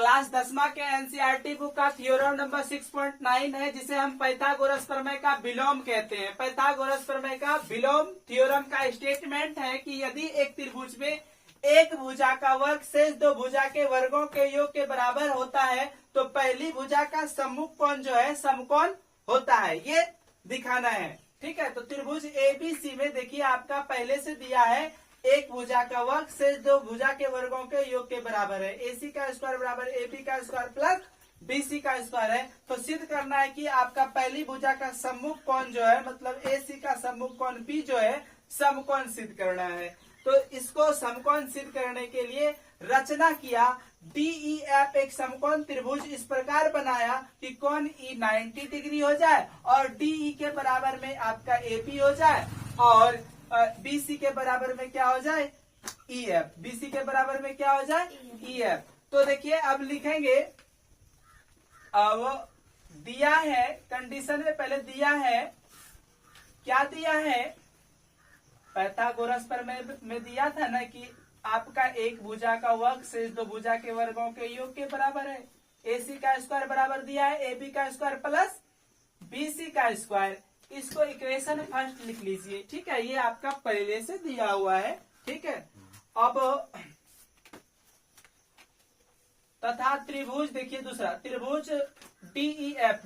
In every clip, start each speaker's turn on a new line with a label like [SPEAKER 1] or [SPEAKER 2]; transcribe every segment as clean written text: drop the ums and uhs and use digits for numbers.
[SPEAKER 1] Class 10वीं के NCERT book का थ्योरम नंबर 6.9 है, जिसे हम पाइथागोरस प्रमेय का विलोम कहते हैं। पाइथागोरस प्रमेय का विलोम थ्योरम का स्टेटमेंट है कि यदि एक त्रिभुज में एक भुजा का वर्ग शेष दो भुजा के वर्गों के योग के बराबर होता है तो पहली भुजा का सम्मुख कोण जो है समकोण होता है, ये दिखाना है। ठीक है, तो त्रिभुज एबीसी में देखिए आपका पहले से दिया है एक भुजा का वर्ग शेष दो भुजा के वर्गों के योग के बराबर है। AC का स्क्वायर बराबर AB का स्क्वायर प्लस BC का स्क्वायर है। तो सिद्ध करना है कि आपका पहली भुजा का सम्मुख कोण जो है मतलब AC का सम्मुख कोण B जो है समकोण सिद्ध करना है। तो इसको समकोण सिद्ध करने के लिए रचना किया। DEF एक समकोण त्रिभुज इस प्रकार बनाया कि कोण E 90 डिग्री हो जाए और DE के बराबर में आपका AB हो जाए और BC के बराबर में क्या हो जाए EF। BC के बराबर में क्या हो जाए EF। तो देखिए अब लिखेंगे, अब दिया है कंडीशन में पहले दिया है, क्या दिया है पाइथागोरस प्रमेय में दिया था ना कि आपका एक भुजा का वर्ग शेष दो भुजा के वर्गों के योग के बराबर है। AC का स्क्वायर बराबर दिया है AB का स्क्वायर प्लस BC का स्क्वायर। इसको इक्वेशन फर्स्ट लिख लीजिए। ठीक है, ये आपका पहले से दिया हुआ है। ठीक है, अब तथा त्रिभुज देखिए दूसरा त्रिभुज DEF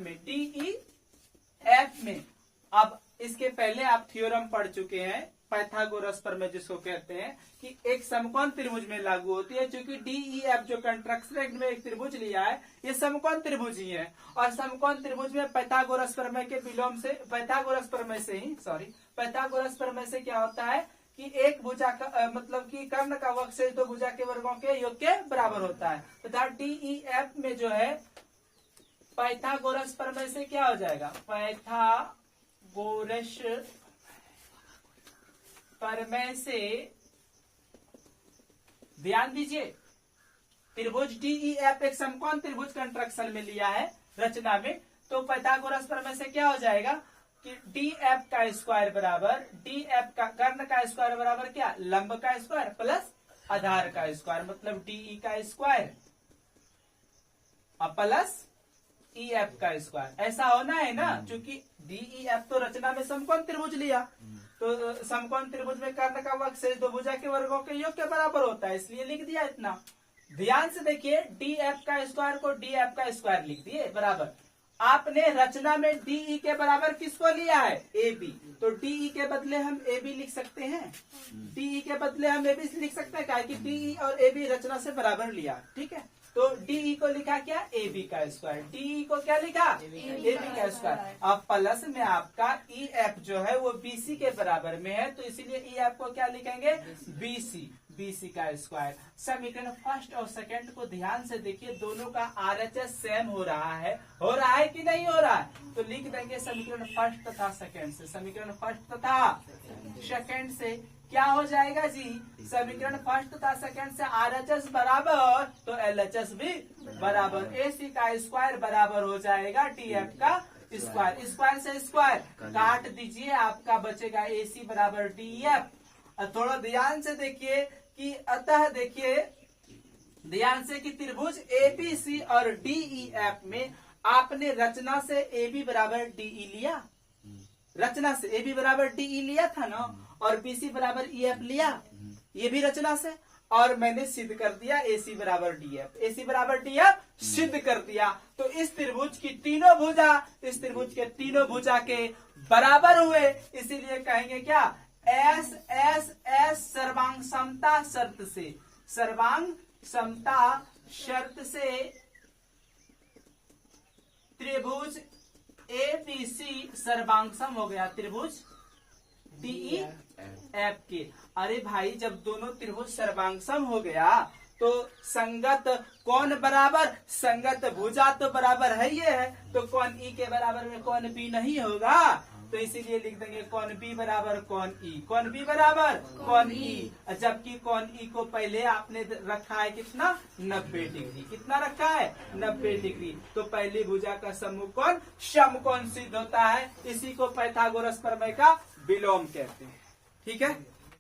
[SPEAKER 1] में अब इसके पहले आप थ्योरम पढ़ चुके हैं पाइथागोरस प्रमेय जिसको कहते हैं कि एक समकोण त्रिभुज में लागू होती है। क्योंकि DEF जो कंस्ट्रक्शन में एक त्रिभुज लिया है ये समकोण त्रिभुज ही है और समकोण त्रिभुज में पाइथागोरस प्रमेय के विलोम से पाइथागोरस प्रमेय से क्या होता है कि एक भुजा का मतलब कि कर्ण का वर्ग शेष दो भुजा के वर्गों के योग के बराबर होता है। तथा DEF में जो है पाइथागोरस प्रमेय से क्या हो जाएगा, पाइथागोरस प्रमेय से ध्यान दीजिए त्रिभुज DEF एक समकोण त्रिभुज कंस्ट्रक्शन में लिया है रचना में। तो पाइथागोरस प्रमेय से क्या हो जाएगा कि DF का स्क्वायर बराबर DF का कर्ण का स्क्वायर बराबर क्या लंब का स्क्वायर प्लस आधार का स्क्वायर मतलब DE का स्क्वायर प्लस EF का स्क्वायर। ऐसा होना है ना, क्योंकि DEF तो रचना में समकोण त्रिभुज लिया तो समकोण त्रिभुज में कर्ण का वर्ग शेष दो भुजा के वर्गों के योग के बराबर होता है, इसलिए लिख दिया इतना। ध्यान से देखिए DF का स्क्वायर को DF का स्क्वायर लिख दिए बराबर। आपने रचना में DE के बराबर किसको लिया है AB, तो DE के बदले हम AB लिख सकते हैं। DE के बदले हम AB लिख सकते हैं, कि DE और AB रचना से बराबर लिया। ठीक है, तो DE को लिखा क्या AB का स्क्वायर, DE को क्या लिखा AB का स्क्वायर। अब प्लस में आपका EF जो है वो BC के बराबर में है तो इसीलिए EF को क्या लिखेंगे BC का स्क्वायर। समीकरण फर्स्ट और सेकंड को ध्यान से देखिए, दोनों का RHS सेम हो रहा है कि नहीं हो रहा है, तो लिख देंगे समीकरण फर्स्ट तथा सेकंड से। समीकरण फर्स्ट तथा सेकंड से क्या हो जाएगा जी, समीकरण फर्स्ट तथा सेकंड से RHS बराबर तो LHS भी बराबर। AC का स्क्वायर बराबर हो जाएगा DF का स्क्वायर। स्क्वायर से स्क्वायर काट दीजिए, आपका बचेगा AC बराबर DF। थोड़ा ध्यान से देखिए कि अतः देखिए ध्यान से कि त्रिभुज ABC और DEF में आपने रचना से AB बराबर DE लिया, रचना से AB बराबर DE लिया था ना, और BC बराबर EF लिया, ये भी रचना से, और मैंने सिद्ध कर दिया AC बराबर DF। AC बराबर DF सिद्ध कर दिया। तो इस त्रिभुज की तीनों भुजा इस त्रिभुज के तीनों भुजा के बराबर हुए, इसीलिए कहेंगे क्या S सर्वांग समता शर्त से, सर्वांग समता शर्त से त्रिभुज ABC सर्वांगसम हो गया त्रिभुज DEF के। अरे भाई जब दोनों त्रिभुज सर्वांगसम हो गया तो संगत कोण बराबर, संगत भुजा तो बराबर है ये है, तो कोण E के बराबर में कोण B नहीं होगा, तो इसीलिए लिख देंगे कोण B बराबर कोण E, कोण B बराबर कोण E। जबकि कोण E को पहले आपने रखा है कितना 90 डिग्री, कितना रखा है 90 डिग्री, तो पहली भुजा का सम्मुख कोण समकोण सिद्ध होता है। इसी को पाइथागोरस प्रमेय का विलोम कहते हैं। ठीक है।